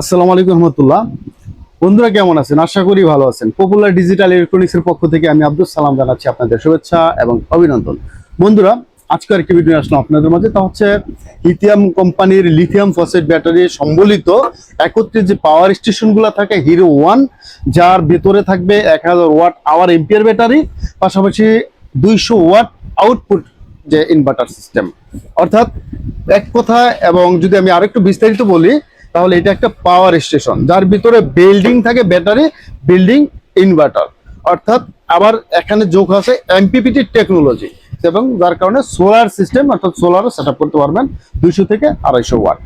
আসসালামু আলাইকুম রহমতুল্লাহ। বন্ধুরা কেমন আছেন? আশা করি ভালো আছেন। পপুলার ডিজিটাল ইলেকট্রনিক্সের পক্ষ থেকে আমি আব্দুল সালাম জানাচ্ছি আপনাদের শুভেচ্ছা এবং অভিনন্দন। বন্ধুরা, আজকে আরেকটি ভিডিও আসলাম আপনাদের মাঝে। তা হচ্ছে লিথিয়াম কোম্পানির লিথিয়াম ফসফেট ব্যাটারি সম্বলিত একত্রে যে পাওয়ার স্টেশনগুলো থাকে হিরো ওয়ান, যার ভেতরে থাকবে 1000 ওয়াট আওয়ার এম্পিয়ার ব্যাটারি, পাশাপাশি 200 ওয়াট আউটপুট যে ইনভার্টার সিস্টেম। অর্থাৎ এক কথা, এবং যদি আমি আরেকটু বিস্তারিত বলি তাহলে এটা একটা পাওয়ার স্টেশন যার ভিতরে বিল্ডিং থাকে ব্যাটারি, বিল্ডিং ইনভার্টার। অর্থাৎ আবার এখানে যোগ আছে এমপিপিটি টেকনোলজি, এবং যার কারণে সোলার সিস্টেম অর্থাৎ সোলারও সেট আপ করতে পারবেন 200 থেকে 250 ওয়াট।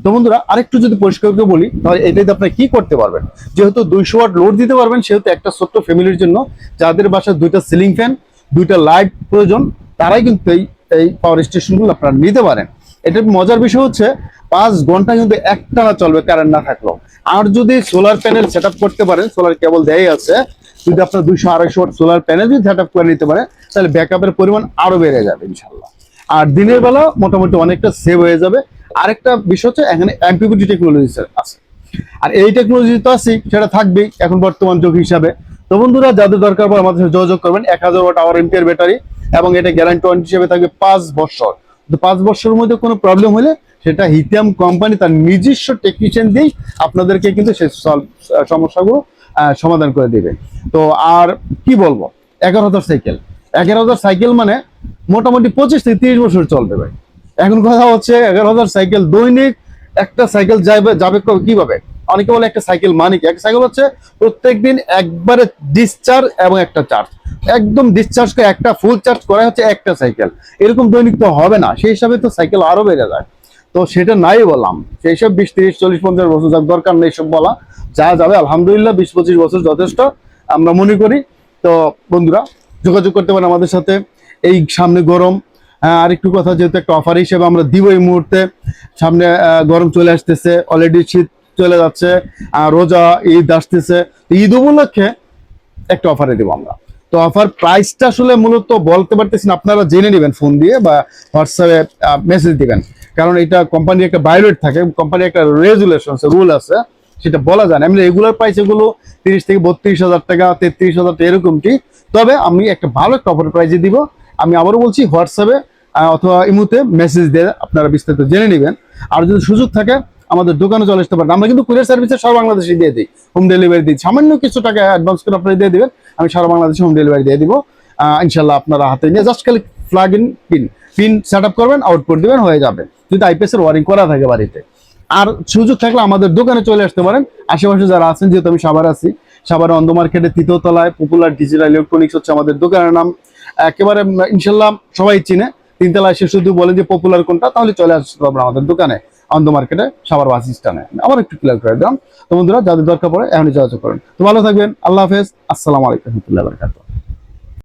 তো বন্ধুরা, আরেকটু যদি পরিষ্কার করে বলি তাহলে এটাতে আপনি কি করতে পারবেন। যেহেতু 200 ওয়াট লোড দিতে পারবেন, সেহেতু একটা ছোট্ট ফ্যামিলির জন্য যাদের বাসায় 2টা সিলিং ফ্যান, 2টা লাইট প্রয়োজন, তারাই কিন্তু এই পাওয়ার স্টেশনগুলো আপনারা নিতে পারেন। এটার মজার বিষয় হচ্ছে 5 ঘন্টা কিন্তু একটানা চলবে কারেন্ট না থাকলেও। আর যদি সোলার প্যানেল সেট করতে পারেন, সোলার কেবল দেয়াই আছে, যদি আপনার 200-250 ওয়াট সোলার প্যানেল যদি সেট করে নিতে পারেন তাহলে ব্যাকআপের পরিমাণ আরো বেড়ে যাবে ইনশাল্লাহ। আর দিনের বেলা মোটামুটি অনেকটা সেভ হয়ে যাবে। আরেকটা বিষয় হচ্ছে এখানে এমপিপিটি টেকনোলজি আছে, আর এই টেকনোলজি তো আছে, সেটা থাকবেই এখন বর্তমান যুগ হিসাবে। তো বন্ধুরা, যাদের দরকার পড়ে আমাদের সাথে যোগাযোগ করবেন। 1000 ওয়াট আওয়ার এম্পিয়ার ব্যাটারি, এবং এটা গ্যারান্টি ওয়ারেন্টি হিসেবে থাকবে 5 বছর। তো 5 বছরের মধ্যে কোনো প্রবলেম হলে সেটা লিথিয়াম কোম্পানি তার নিজস্ব টেকনিশিয়ান দিয়েই আপনাদেরকে কিন্তু সেই সমস্যাগুলো সমাধান করে দেবে। তো আর কি বলবো, 11,000 সাইকেল, 11,000 সাইকেল মানে মোটামুটি 25 থেকে 30 বছর চলবে ভাই। এখন কথা হচ্ছে 11,000 সাইকেল দৈনিক, একটা সাইকেল যাবে কিভাবে? অনেকে বলে একটা সাইকেল মানে কি? একটা সাইকেল হচ্ছে প্রত্যেকদিন একবারে ডিসচার্জ এবং একটা চার্জ, একদম ডিসচার্জ করে একটা ফুল চার্জ করা হচ্ছে একটা সাইকেল। এরকম দৈনিক তো হবে না, সেই হিসাবে তো সাইকেল আরো বেড়ে যায়। তো সেটা নাই বললাম, সেই সব 20, 30, 40, 50 বছর যার দরকার নেই সব বলা, যা যাবে আলহামদুলিল্লাহ 20-25 বছর যথেষ্ট আমরা মনে করি। তো বন্ধুরা, যোগাযোগ করতে পারেন আমাদের সাথে। এই সামনে গরম, আরেকটু কথা, যেহেতু একটা অফার হিসেবে আমরা দিব এই মুহূর্তে। সামনে গরম চলে আসতেছে, অলরেডি শীত চলে যাচ্ছে, রোজা ঈদ আসতেছে। ঈদ উপলক্ষে একটা অফারে দিব আমরা। তো অফার প্রাইসটা আসলে মূলত বলতে পারতেছি না, আপনারা জেনে নেবেন ফোন দিয়ে বা হোয়াটসঅ্যাপে মেসেজ দিবেন। কারণ এটা কোম্পানির একটা বায়োডেট থাকে, কোম্পানির একটা রেজুলেশন রুল আছে, সেটা বলা যায় না। এমনি রেগুলার প্রাইস এগুলো 30 থেকে 32,000 টাকা, 33,000 টাকা এরকমটি। তবে আমি একটা ভালো একটা অফার প্রাইসে দিব। আমি আবারও বলছি, হোয়াটসঅ্যাপে অথবা ইমুতে মেসেজ দিয়ে আপনারা বিস্তারিত জেনে নেবেন। আর যদি সুযোগ থাকে আমাদের দোকানে চলে আসতে পারেন। আমরা কিন্তু কুরিয়ার সার্ভিসে সারা বাংলাদেশে দিয়ে দিই, হোম ডেলিভারি দিই। সামান্য কিছু টাকা অ্যাডভান্স করে আপনারা দিয়ে দিবেন, আমি সারা বাংলাদেশে হোম ডেলিভারি দিয়ে দিব ইনশাল্লাহ। আপনারা হাতে নিয়ে জাস্ট খালি plug in pin set up করবেন, আউটপুট দিবেন, হয়ে যাবে, যদি আইপিএস এর ওয়ারিং করা থাকে বাড়িতে। আর সুযোগ থাকলে আমাদের দোকানে চলে আসতে পারেন। আশেপাশে যারা আছেন, যেহেতু আমি সাভার আছি, সাভারে অন্ধ মার্কেটের 3য় তলায় পপুলার ডিজিটাল ইলেকট্রনিক্স হচ্ছে আমাদের দোকানের নাম। একেবারে ইনশাল্লাহ সবাই চিনে। 3 তলায় এসে শুধু বলেন যে পপুলার কোনটা, তাহলে চলে আসতে পারবেন আমাদের দোকানে, অন্ধ মার্কেটে, সাভার বাস স্ট্যান্ডে। আবার একটু ক্লিয়ার করে দিলাম। তো বন্ধুরা, যাদের দরকার পড়ে এখনই যোগাযোগ করেন। তো ভালো থাকবেন, আল্লাহ হাফেজ, আসসালামু আলাইকুম রহমতুল্লাহ বারাকাতুহু।